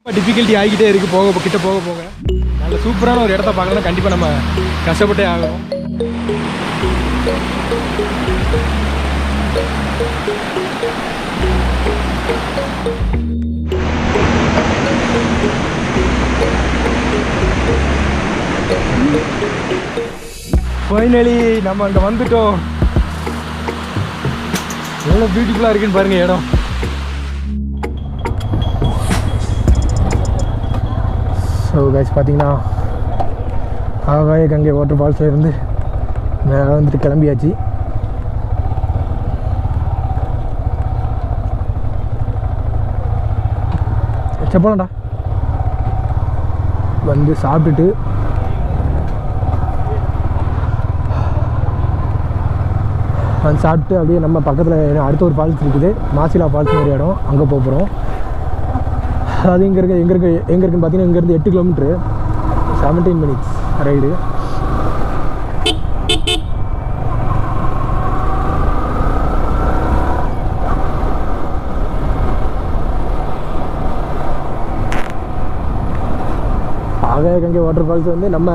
Difficulty ஆகிக்கிட்டே இருக்குது போக கிட்ட போக போக. நல்ல சூப்பரான ஒரு இடத்த பார்க்கணும்னா கண்டிப்பாக நம்ம கஷ்டப்பட்டே ஆகணும். ஃபைனலி நம்ம அங்கே வந்துட்டோம். எவ்வளோ பியூட்டிஃபுல்லாக இருக்குன்னு பாருங்கள் இடம். ஸோ கைஸ் பார்த்தீங்கன்னா ஆகாய கங்கை வாட்டர் ஃபால்ஸில் இருந்து மேலே வந்துட்டு கிளம்பியாச்சு. போலாம்டா. வந்து சாப்பிட்டுட்டு அப்படியே நம்ம பக்கத்தில் அடுத்த ஒரு ஃபால்ஸ் இருக்குது, மாசிலா ஃபால்ஸ் ஒரு இடம், அங்கே போகிறோம். அது எங்கே இருக்குன்னு பார்த்தீங்கன்னா இங்கேருந்து 8 கிலோமீட்ரு, 17 மினிட்ஸ் ரைடு. ஆகாய கங்கை வாட்டர் ஃபால்ஸ் வந்து நம்ம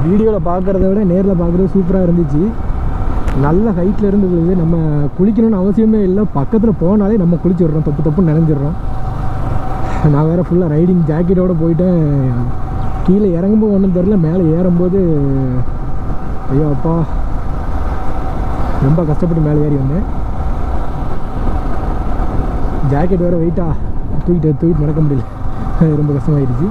வீடியோவில் பார்க்குறத விட நேரில் பார்க்குறது சூப்பராக இருந்துச்சு. நல்ல ஹைட்டில் இருந்தது. நம்ம குளிக்கணும்னு அவசியமே இல்லை, பக்கத்தில் போனாலே நம்ம குளிச்சுடுறோம், தப்புன்னு நினைஞ்சிடுறோம். நான் வேறு ஃபுல்லாக ரைடிங் ஜாக்கெட்டோடு போயிட்டேன். கீழே இறங்கும்போது ஒன்றும் தெரில, மேலே ஏறும்போது ஐயோ அப்பா ரொம்ப கஷ்டப்பட்டு மேலே ஏறி வந்தேன். ஜாக்கெட் வேறு வெயிட்டாக தூக்கிட்டு நடக்க முடியல, ரொம்ப கஷ்டமாயிடுச்சு.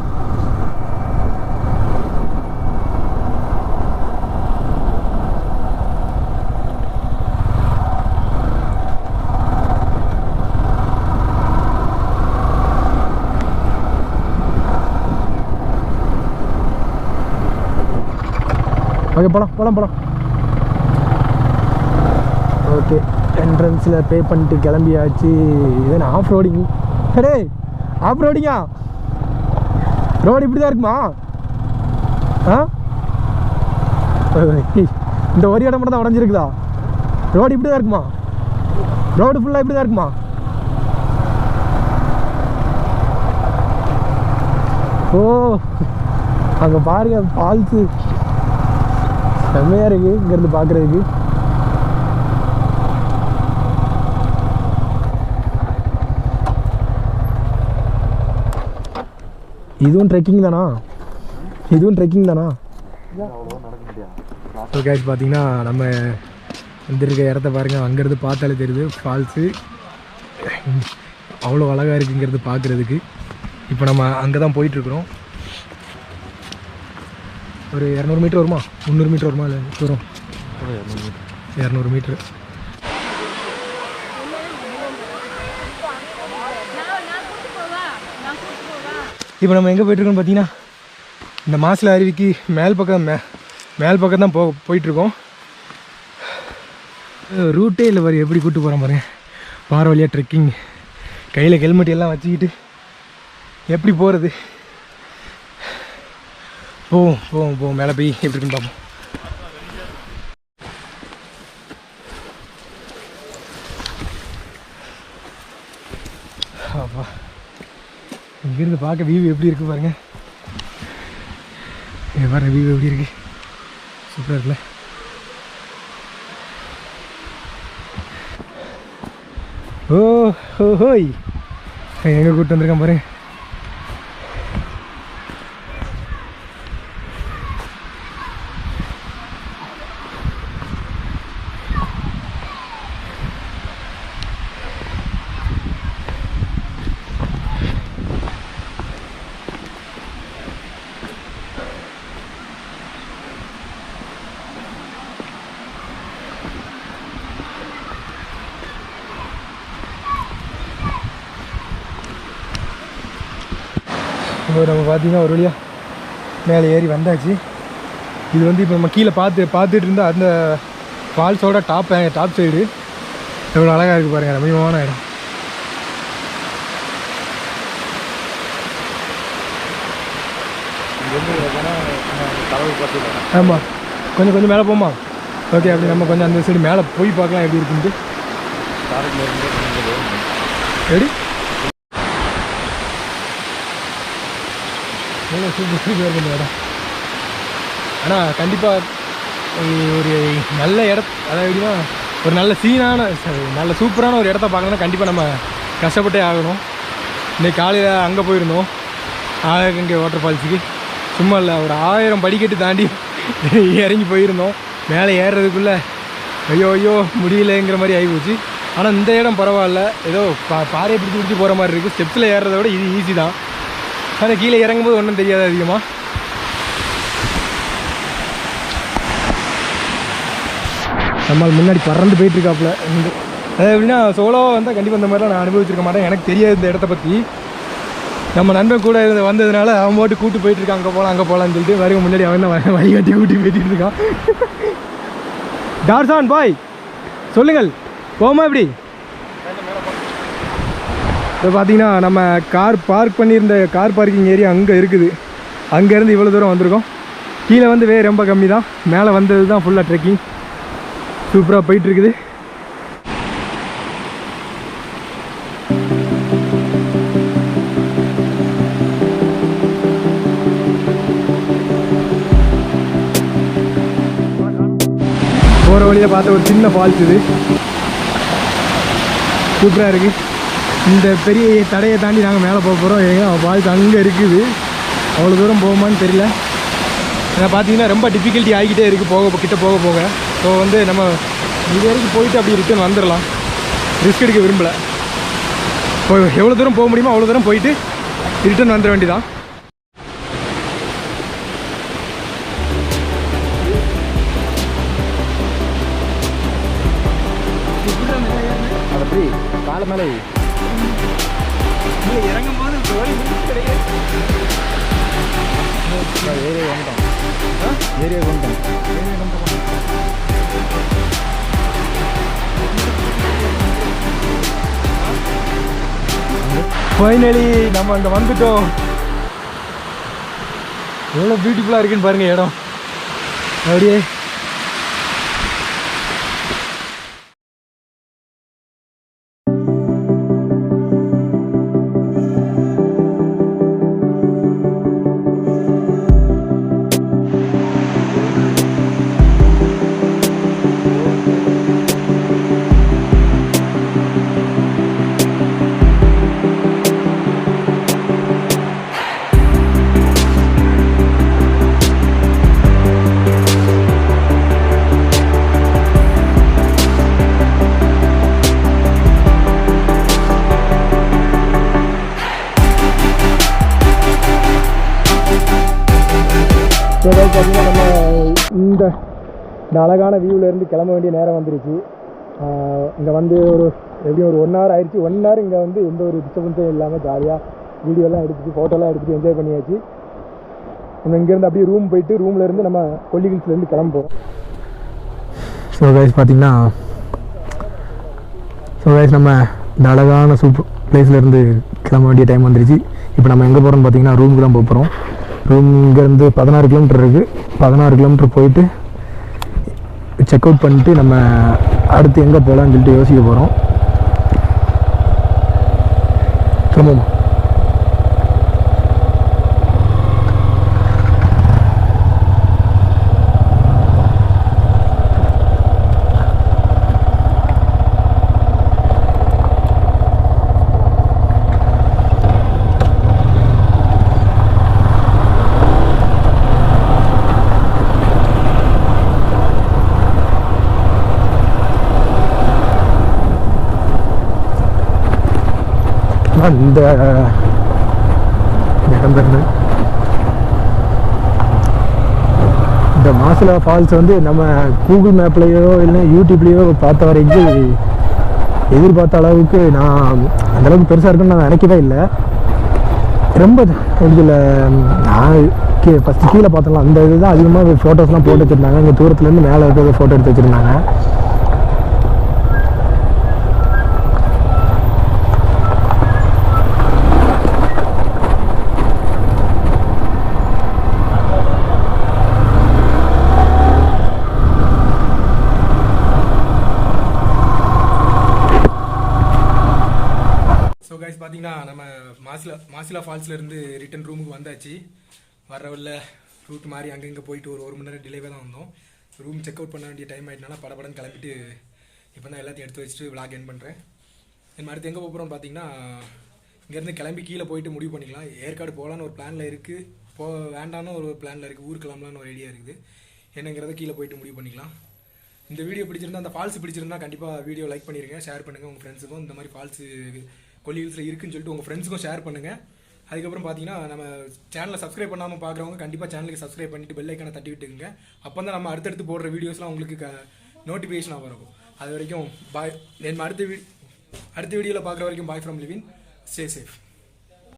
ஓகே போகலாம். ஓகே, என்ட்ரன்ஸில் பே பண்ணிட்டு கிளம்பியாச்சு. இது ஆஃப் ரோடிங். டே ஆஃப் ரோடிங்கா? ரோடு இப்படி தான் இருக்குமா? இந்த ஒரு இடம் மட்டும் தான் உடஞ்சிருக்குதா? ரோடு இப்படி தான் இருக்குமா? ரோடு ஃபுல்லாக இப்படி தான் இருக்குமா? ஓ அங்கே பாருங்க ஃபால்ஸு செம்மையாக இருக்குது இங்கேருந்து பார்க்குறதுக்கு. இதுவும் ட்ரெக்கிங் தானா? ஓகே பார்த்தீங்கன்னா நம்ம வந்துருக்க இடத்த பாருங்கள், அங்கேருந்து பார்த்தாலே தெரியுது ஃபால்ஸு அவ்வளோ அழகாக இருக்குங்கிறது பார்க்குறதுக்கு. இப்போ நம்ம அங்கே தான் போயிட்டுருக்குறோம். ஒரு 200 மீட்டர் வருமா, 300 மீட்டர் வருமா? இல்லை வரும், 200 மீட்ரு. இப்போ நம்ம எங்கே போயிட்டுருக்கோம்னு பார்த்தீங்கன்னா இந்த மாசிலா அருவிக்கு மேல் பக்கம் தான் போயிட்டுருக்கோம். ரூட்டே இல்லை பாரு, எப்படி கூப்பிட்டு போகிறோம் பாருங்க. பாறை வழியாக ட்ரெக்கிங், கையில் ஹெல்மெட் எல்லாம் வச்சுக்கிட்டு எப்படி போகிறது? போவோம் மேலே போய் எப்படி இருக்குன்னு பார்ப்போம். அப்பா இங்கேருந்து பார்க்க வியூ எப்படி இருக்குது பாருங்க. பாருங்க வியூ எப்படி இருக்குது, சூப்பராக இருக்குல்ல? ஹோய் எங்கே கூப்பிட்டு வந்திருக்கேன் பாருங்க. நம்ம பார்த்தீங்கன்னா ஒரு வழியாக மேலே ஏறி வந்தாச்சு. இது வந்து இப்போ நம்ம கீழே பார்த்துட்டு இருந்தால் அந்த ஃபால்ஸோட டாப் சைடு எவ்வளோ அழகாக இருக்குது பாருங்கள், ரம்மியமான இடம். ஆமாம், கொஞ்சம் மேலே போமா. ஓகே, அப்படி நம்ம கொஞ்சம் அந்த சைடு மேலே போய் பார்க்கலாம் எப்படி இருக்குன்ட்டு. எப்படி எவ்வளோ சூப்பராக இருக்குது இந்த இடம். ஆனால் கண்டிப்பாக ஒரு நல்ல அதாவது எப்படின்னா ஒரு நல்ல நல்ல சூப்பரான ஒரு இடத்த பார்க்கணுன்னா கண்டிப்பாக நம்ம கஷ்டப்பட்டே ஆகணும். இன்றைக்கி காலையில் அங்கே போயிருந்தோம் இங்கே வாட்டர் ஃபால்ஸுக்கு. சும்மா இல்லை, ஒரு 1000 படிக்கட்டு தாண்டி இறங்கி போயிருந்தோம். மேலே ஏறுறதுக்குள்ளே ஐயோ முடியலைங்கிற மாதிரி ஆகிப்போச்சு. ஆனால் இந்த இடம் பரவாயில்ல, ஏதோ பாறையை பிடிச்சி போகிற மாதிரி இருக்குது. ஸ்டெப்ஸில் ஏறுறத விட இது ஈஸி தான். ஆனால் கீழே இறங்கும்போது ஒன்றும் தெரியாது அதிகமாக. நம்மால் முன்னாடி பறந்து போயிட்டுருக்காப்புல. அது எப்படின்னா சோலோவாக வந்தால் கண்டிப்பாக இந்த மாதிரிலாம் நான் அனுபவிச்சிருக்க மாட்டேன். எனக்கு தெரியாது இந்த இடத்த பற்றி. நம்ம நண்பன் கூட வந்ததுனால அவன் போட்டு கூப்பிட்டு போயிட்டுருக்கான். அங்கே போகலான்னு சொல்லிட்டு வரைக்கும் முன்னாடி அவன் தான் வழி கட்டி கூட்டி போயிட்டு இருக்கான். டார்சான் பாய் சொல்லுங்கள், போமா எப்படி? இப்போ பார்த்தீங்கன்னா நம்ம கார் பார்க் பண்ணியிருந்த கார் பார்க்கிங் ஏரியா அங்கே இருக்குது. அங்கேருந்து இவ்வளோ தூரம் வந்திருக்கோம். கீழே வந்து ரொம்ப கம்மி தான். மேலே வந்தது தான் ஃபுல்லாக ட்ரெக்கிங். சூப்பராக போயிட்டுருக்குது. போகிற வழியில் பார்த்த ஒரு சின்ன ஃபால்ஸ் இது சூப்பராக இருக்குது. இந்த பெரிய தடையை தாண்டி நாங்கள் மேலே போக போகிறோம். ஏங்க ஃபால்ஸ் அங்கே இருக்குது. அவ்வளோ தூரம் போகுமான்னு தெரியல. ஏன்னா பார்த்தீங்கன்னா ரொம்ப டிஃபிகல்ட்டி ஆகிக்கிட்டே இருக்குது கிட்ட போக. ஸோ வந்து நம்ம இது வரைக்கும் போயிட்டு அப்படி ரிட்டர்ன் வந்துடலாம். ரிஸ்க் எடுக்க விரும்பலை. எவ்வளோ தூரம் போக முடியுமோ அவ்வளோ தூரம் போயிட்டு ரிட்டர்ன் வந்துட வேண்டியதான். அப்படி காலை மேலே இறங்கும் போது ஏரியா வந்துட்டோம். ஃபைனலி நம்ம அங்கே வந்துட்டோம். எவ்வளோ பியூட்டிஃபுல்லாக இருக்குன்னு பாருங்கள் இடம். அப்படியே பார்த்தீங்கன்னா நம்ம இந்த அழகான வியூவிலேருந்து கிளம்ப வேண்டிய நேரம் வந்துருச்சு. இங்கே வந்து எப்படியும் ஒரு 1 hour ஆயிடுச்சு. 1 hour இங்கே வந்து எந்த ஒரு டிஸ்டர்பன்ஸும் இல்லாமல் ஜாலியாக வீடியோலாம் எடுத்துகிட்டு ஃபோட்டோலாம் எடுத்துகிட்டு என்ஜாய் பண்ணியாச்சு. நம்ம இங்கேருந்து அப்படியே ரூம் போயிட்டு ரூம்லேருந்து நம்ம கொல்லி ஹில்ஸ்லேருந்து கிளம்புவோம். ஸோ கைஸ் பார்த்தீங்கன்னா நம்ம இந்த அழகான சூப்பர் பிளேஸ்லேருந்து கிளம்ப வேண்டிய டைம் வந்துருச்சு. இப்போ நம்ம எங்கே போகிறோம்னு பார்த்தீங்கன்னா ரூமுக்கு தான் போகிறோம். ரூம் இங்கேருந்து 16 கிலோமீட்டர் இருக்குது. 16 கிலோமீட்டர் போயிட்டு செக் அவுட் பண்ணிட்டு நம்ம அடுத்து எங்கே போகலான்னு சொல்லிட்டு யோசிக்க போகிறோம். கிளம்புமா? இந்த இடம் பேருந்து இந்த மாசிலா ஃபால்ஸ் வந்து நம்ம கூகுள் மேப்லேயோ இல்லை யூடியூப்லேயோ பார்த்த வரைக்கும் எதிர்பார்த்த அளவுக்கு நான் அந்தளவுக்கு பெருசாக இருக்குன்னு நான் நினைக்கவே இல்லை. ரொம்ப இதில் நான் ஃபஸ்ட்டு கீழே பார்த்தோம்ல அந்த இதுதான் அதிகமாக ஃபோட்டோஸ்லாம் போட்டு வச்சுருந்தாங்க. இங்கே தூரத்துலேருந்து மேலே இருக்கிறத ஃபோட்டோ எடுத்து வச்சுருந்தாங்க. மாசிலா ஃபால்ஸ்லேருந்து ரிட்டன் ரூமுக்கு வந்தாச்சு. வர்றவல்ல ரூட் மாதிரி அங்கங்கே போயிட்டு ஒரு மணி நேரம் டிலேவே தான் வந்தோம். ரூம் செக் அவுட் பண்ண வேண்டிய டைம் ஆகிட்டனால படப்படன்னு கிளம்பிட்டு இப்போ தான் எல்லாத்தையும் எடுத்து வச்சுட்டு விளாக் என் பண்ணுறேன். என் அடுத்து எங்கே போகிறோம்னு பார்த்தீங்கன்னா, இங்கேருந்து கிளம்பி கீழே போயிட்டு முடிவு பண்ணிக்கலாம். ஏற்காடு போகலான்னு ஒரு பிளானில் இருக்குது, வேண்டான்னு ஒரு பிளானில் இருக்குது, ஊருக்கு கிளம்பலான்னு ஒரு ஐடியா இருக்குது. என்னங்கிறத கீழே போயிட்டு முடிவு பண்ணிக்கலாம். இந்த வீடியோ பிடிச்சிருந்தா, அந்த ஃபால்ஸ் பிடிச்சிருந்தா கண்டிப்பாக வீடியோ லைக் பண்ணிடுங்க, ஷேர் பண்ணுங்கள் உங்கள் ஃப்ரெண்ட்ஸுக்கும். இந்த மாதிரி ஃபால்ஸு கொல்லி ஹில்ஸில் இருக்குன்னு சொல்லிட்டு உங்கள் ஃப்ரெண்ட்ஸுக்கும் ஷேர் பண்ணுங்கள். அதுக்கப்புறம் பார்த்தீங்கன்னா, நம்ம சேனலை சப்ஸ்கிரைப் பண்ணாமல் பார்க்குறவங்க கண்டிப்பாக சேனலுக்கு சப்ஸ்கிரைப் பண்ணிவிட்டு பெல் ஐக்கானை தட்டி விட்டுக்குங்க. அப்போ தான் நம்ம அடுத்தடுத்து போடுற வீடியோஸ்லாம் உங்களுக்கு நோட்டிஃபிகேஷனாக வரும். அது வரைக்கும் பாய். அடுத்த வீடியோவில் பார்க்குற வரைக்கும் bye from live-in. Stay safe.